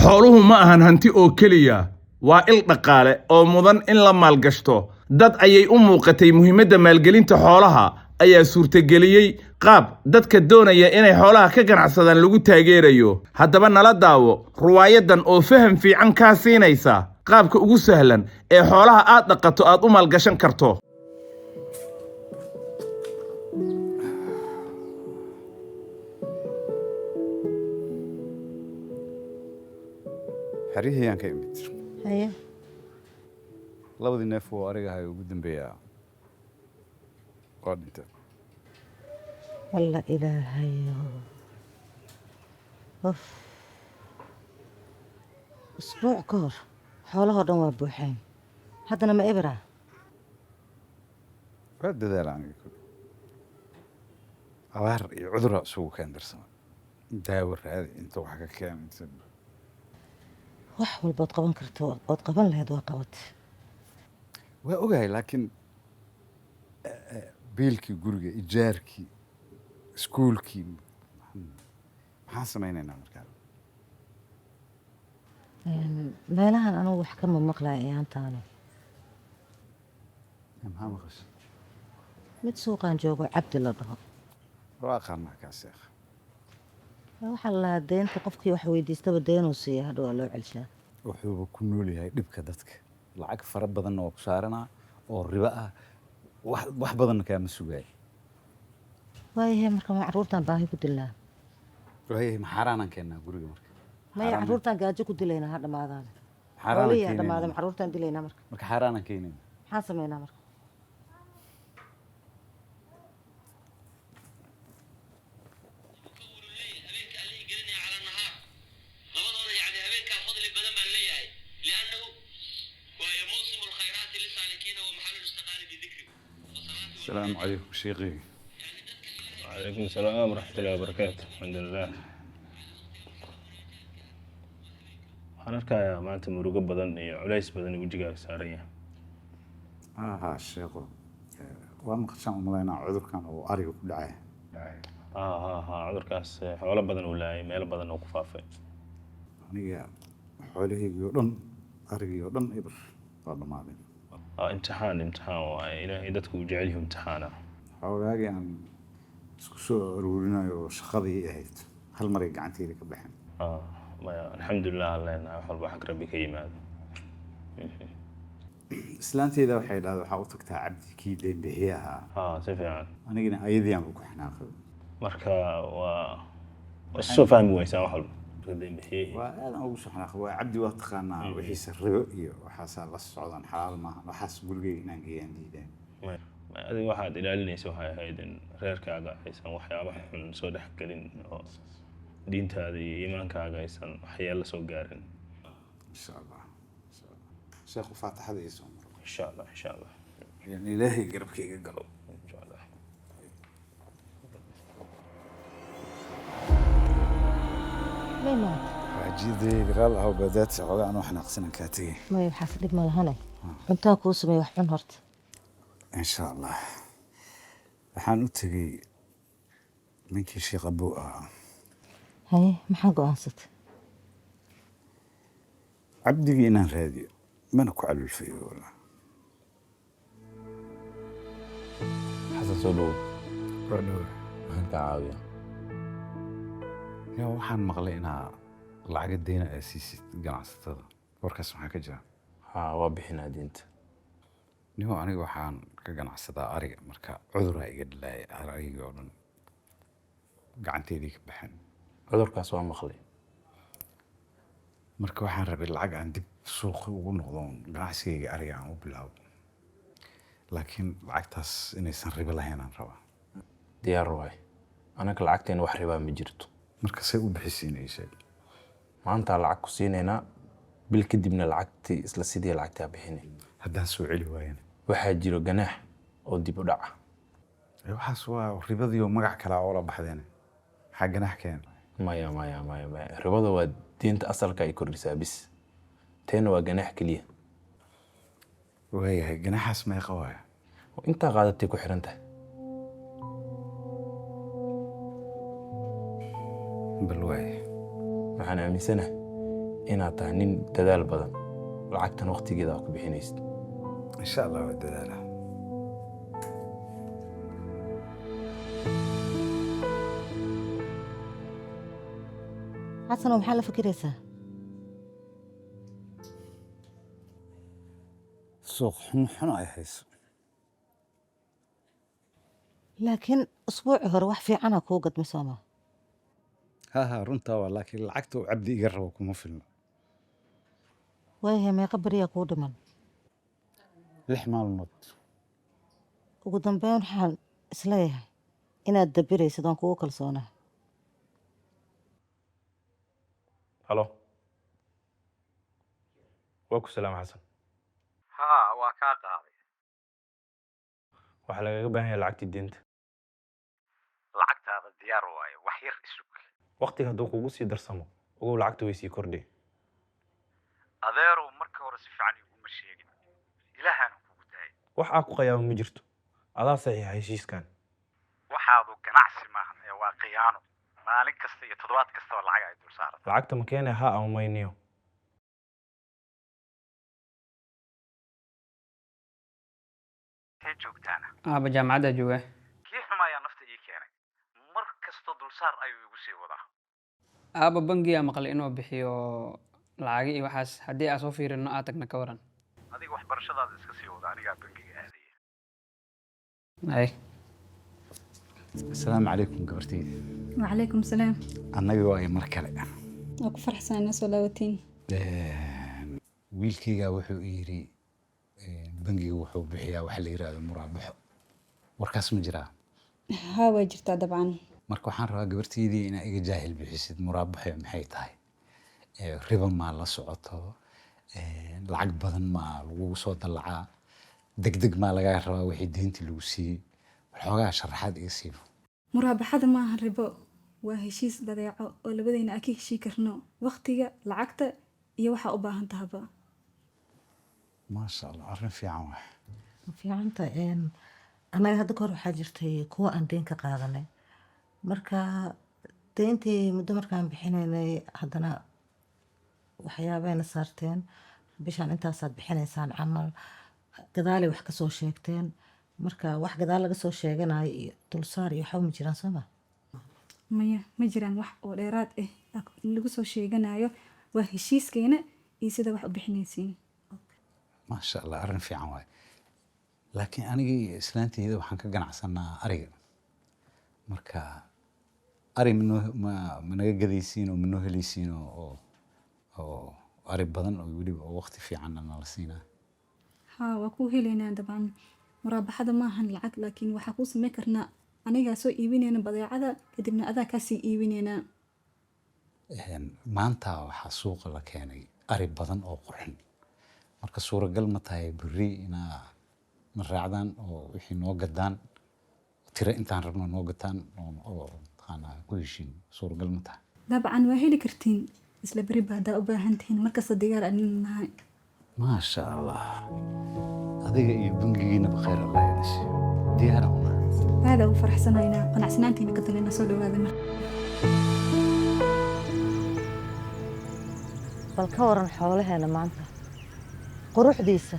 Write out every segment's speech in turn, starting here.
xooluhu ma ahan hanti oo keliya waa il dhaqaale oo mudan in la maalgashto dad ayay u muuqatay muhiimadda maalgelinta xoolaha ayaa suurtageliyey qaab dadka doonaya inay xoolaha ka ganacsadaan lagu taageerayo haddaba nala daawo ruwaayadan oo faham fiican kaa siinaysa qaabka ugu sahlan ee xoolaha aad dhaqato aad u maalgashan karto حريه يعني كيمت هيا labadii neef oo ariga ahay ugu dambeeyaa waa dhinta والله إلهي أوف أسبوع كور حولها دم وبوحين هذا أنا ما إبرة waa dadaal aniga abaar iyo cudurra isugu keen darsama daawo raadi inta wax ka keen inta wax walba qaban karto ood qaban lahayd waa qabad waa ogahay laakiin biilkii guriga ijaarkii iskuulkii maxaan samaynaynaa markaa meelahan anugu wax ka maqlaya ayaantaani maxaa maqashay mid suuqaan joogo cabdi la dhaho waa aqaanaa kaa sheekh waxaa la lahaa deynta qofkii wax weydiistaba deenuu siiya hadha waa loo celshaa wuxuuba ku nool yahay dhibka dadka lacag fara badanna waa ku saaranaa oo ribo ah wax badanna kaama sugaaya waayahay marka ma carruurtaan baahi ku dilnaa waayahay ma xaaraanaan keennaa guriga marka maya carruurtaan gaajo ku dilaynaa ha dhammaadaan xaaraanaan xoolihii ha keenaynaa dhammaadaan carruurtaan dilaynaa marka xaaraanaan keenaynaa maxaan samaynaa marka السلام عليكم شيخي وعليكم السلام ورحمة الله وبركاته الحمد لله waxaan arkayaa maanta murugo badan iyo culays badan wajigaaga saaran yahay ها sheekho waa maqashaan umaleynaa cudurkan oo ariga ku dhacay cudurkaas xoolo badan uu laayay meelo badan oo ku faafay aniga xoolahaygii oo dhan arigii oo dhan ibr waa dhammaadeen imtixaan waaye ilaahay dadku uu jecel yahay imtixaana xoogaagii aan isku soo aruurinayo shaqadii ahayd hal maray gacanteyda ka baxeen maya alxamdulilah alleenahay wax walba xag rabbi ka yimaado islaanteyda waxay dhahday waxaa u tagtaa cabdi kii deembixiye ahaa si fiican anigana ayadii aan ku xanaaqay marka waa soo fahmi weysaan wax walba marka deembixiye waa aadan ugu soo xanaaqay waa cabdi waa taqaanaa wixiisa ribo iyo waxaasaa la socdaan xalaal maaha waxaas gurigeyga inaan geeyaan diidaan adiga waxaad ilaalinaysa waxay ahayd in reerkaaga aysan waxyaabaha xun soo dhex gelin oo diintaada iyo iimaankaaga aysan waxyeello soo gaarin insha allah sheekhu faataxada ii soo maro insha allah yani ilaahay garabkayga galo insha allah ماما عجيدي قال هو بدات سعوده انا وحنا قصنا كاتي ما يحاسب ما لهنا انت كوس ما يحن هرت ان شاء الله waxaan u tagay ninkii sheekh abuu ahaa هاي ما حق واسط cabdigii inaan raadiyo mana ku calulfayo wala xasan soo dhow waa dhow maxaan ka caawiyaa yaa waxaan maqlay inaa lacaga deyna ay siisid ganacsatada warkaas maxaa ka jira waa bixinaa diinta niho aniga waxaan ka ganacsadaa ariga marka cuduraa iga dhilaaya arigii oo dhan gacanteydii ka baxeen cudurkaas waa maqlay marka waxaan rabay lacag aan dib suuqa ugu noqdo ganacsigayga ariga aan u bilaabo laakiin lacagtaas inaysan ribo lahayn aan rabaa diyaar waay anaga lacagteena wax ribaa ma jirto marka say u bixisiinaysaa maanta lacag ku siinaynaa bil kadibna lacagtii isla sidii lacagtaa bixinay haddaan soo celi waayana waxaa jiro ganaax oo dib u dhaca waxaas waa ribadii oo magac kale oo la baxdeen maxaa ganaax keen maya ribada waa diinta asalka ay kordhisaa bis teena waa ganaax keliya waayahay ganaaxaas meeqa waaya intaa qaadatay ku xiran tahay bal waaya waxaan aaminsanahay inaad tahay nin dadaal badan lacagtan waqtigeeda aad ku bixinaysid. إن شاء الله ودلالة. xasanow maxaa la fikiraysaa سوق حنو أي حيس. laakiin usbuuci hore wax fiicana kuu gadmay sooma ها رنتا ولكن العكتو عبدي يقربكم فيلم. waayahay meeqa beriyaa kuu dhiman لح مال النط. ugu dambeyn waxaan isleeyahay inaad dabiraysid oon kugu kalsoonahay halo waa ku salaam xasan. ها وكاقا. waxaa lagaga baahan yahay lacagtii deynta. العكت هذا الديار واي وحير إسوك. waqtiga hadduu kugu sii darsamo ogow lacagta way sii kordhi. أذيرو مركا ورسف عني ومشيقين. إلهان وكوتاي. wax aa ku qayaamo ma jirto adaa saxiixa heshiiskan. waxaadu ganacsi maahan ee waa khiyaano maalin kasta iyo toddobaad kastaba lacag ay dul saaran lacagta ma keenay ha ama mayniyo. intee joogtaana aaba jaamacadda jooga. kii xumayaa nafta ii keenay mar kasta dulsaar ayuu igu sii wadaa aaba bangiga maqlay inuu bixiyo lacagi iyo waxaas haddii aan soo fiirino aad tagna ka waran. adiga waxbarashadaada iska sii wada anigaa bangiga aadaya ay asalaamu calaykum gabartayda وعليكم السلام. annaga waa mar kale أكو فرح سنة صلواتين. wiilkaygaa wuxuu yidhi bangiga wuxuu bixiyaa waxa la yidhaahdo muraabaxo warkaas ma jiraa ها واجرتا طبعا. marka waxaan rabaa gabartaydii inaa iga jaahil bixisid muraabaxo maxay tahay riba maa la socoto lacag badan maa lagu soo dallacaa degdeg maa lagaa rabaa wixii deyntii lagu siiyey waxoogaa sharaxaad iga siibo مرابحة ما هالربا وهشيس بضيعة ولا بدينا أكيد شي كرنو وقتها لعقته يوحى أباها انتهبا. maasha allah arrin fiican wax ma fiicanta annaga hadda kahor waxaa jirtay kuwa aan deyn ka qaadanay marka deyntii muddo markaan bixinaynay haddana waxyaabayna saarteen bishaan intaasaad bixinaysaan camal gadaalay wax kasoo sheegteen marka wax gadaal laga soo sheeganayo iyo dulsaar iyo waxba ma jiraan sooma ما جيران wax oo dheeraad ah lagu soo sheeganayo waa heshiiskeena iyo sida wax u bixinaysiin. maasha allah arrin fiican waay laakiin anigii iyo islaanteyda waxaan ka ganacsanaa ariga marka ari ma naga gadaysiin oo manoo helaysiin oo ari badan oo weliba oo waqti fiicanna nala siinaa ها وكو هيلينا طبعا مرابحة ما هن العقد لكن وحكوس مكرنا أنا سو إيبينينا بضيعة كدبنا أذا كاسي إيبينينا. maanta waxaa suuqa la keenay ari badan oo qurxin marka suuragal ma tahay berri inaa na raacdaan oo wixii noo gadaan tiro intaan rabno noo gataan oo taqaanaa ku heshiin suuragal ma tahay طبعا وهيلي كرتين isla beri baa hadaa u baahan tihiin markasta digaar anin nahay maasha allah adiga iyo bangigiinaba khayr allah idin siiyo diyaara una aada ugu faraxsanaynaa qanacsanaantiina ka talina soo dhawaada mar bal ka waran xoolaheena maanta quruxdiisa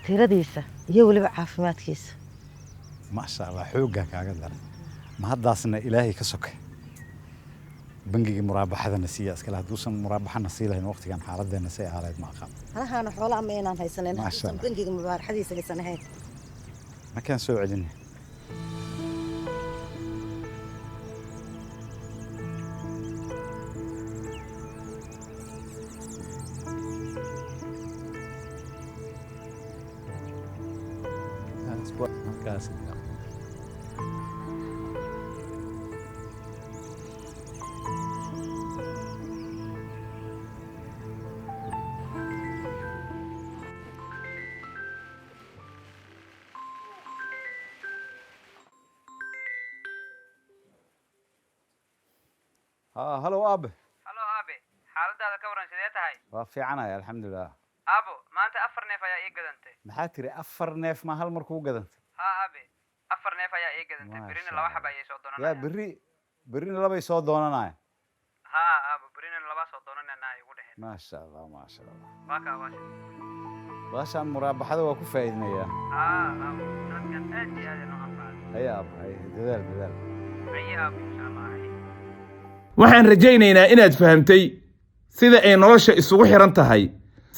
tiradiisa iyo weliba caafimaadkiisa maasha allah xooggaa kaaga daran ma haddaasna ilaahay ka soke bangiga muraabaxadana siiya iskale hadduusan muraabaxana sii lahayn waqtigan xaaladdeena say aaleyd ma aqaan halahaana xoolaha ma inaan haysanin Maasha hadduusan Allah. bangiga mubaaraxadiisa haysan ahayn makaan soo celin markaas هلو اب halo aabe xaaladaada ka waran sidee tahay وافيعنا الحمد لله aabo maanta 4 neef ayaa ii gadantay maxaa tiri afar neef ma hal mar kuu gadantay haa aabe 4 neef ayaa ii gadantay Maasha berina laba Allah. xaba ayay soo yaa doonanayaan berrina labay soo doonanaya haa aabo berina laba soo doonanayaan igu dhehe ما شاء الله ما شاء الله واكا واش باشا مرابحة waa ku faa'iidinaya sanadkan aad iyo aad inoo anfacday هيا أبا هيا دلال ayi aab insha allah waxaan rajaynaynaa inaad fahamtay sida ay nolosha isugu xiran tahay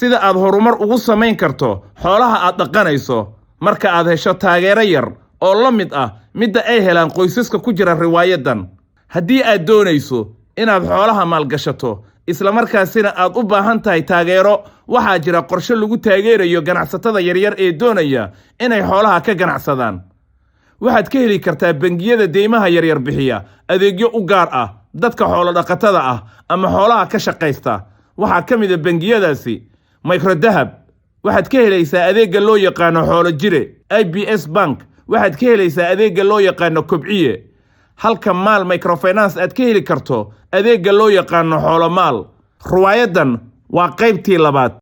sida aad horumar ugu samayn karto xoolaha aad dhaqanayso marka aad hesho taageero yar oo la mid ah midda ay helaan qoysaska ku jira riwaayadan haddii aad doonayso inaad xoolaha maalgashato isla markaasina aad u baahan tahay taageero waxaa jira qorshe lagu taageerayo ganacsatada yaryar ee doonaya inay xoolaha ka ganacsadaan waxaad ka heli kartaa bangiyada deymaha yaryar bixiya adeegyo u gaar ah dadka xoolo dhaqatada ah ama xoolaha ka shaqaysta waxaa ka mid ah bangiyadaasi microdahab waxaad ka helaysaa adeegga loo yaqaano xoolo jire IBS bank waxaad ka helaysaa adeegga loo yaqaano kobciye halka maal microfinance aad ka heli karto adeegga loo yaqaano xoolo maal riwaayadan waa qaybtii labaad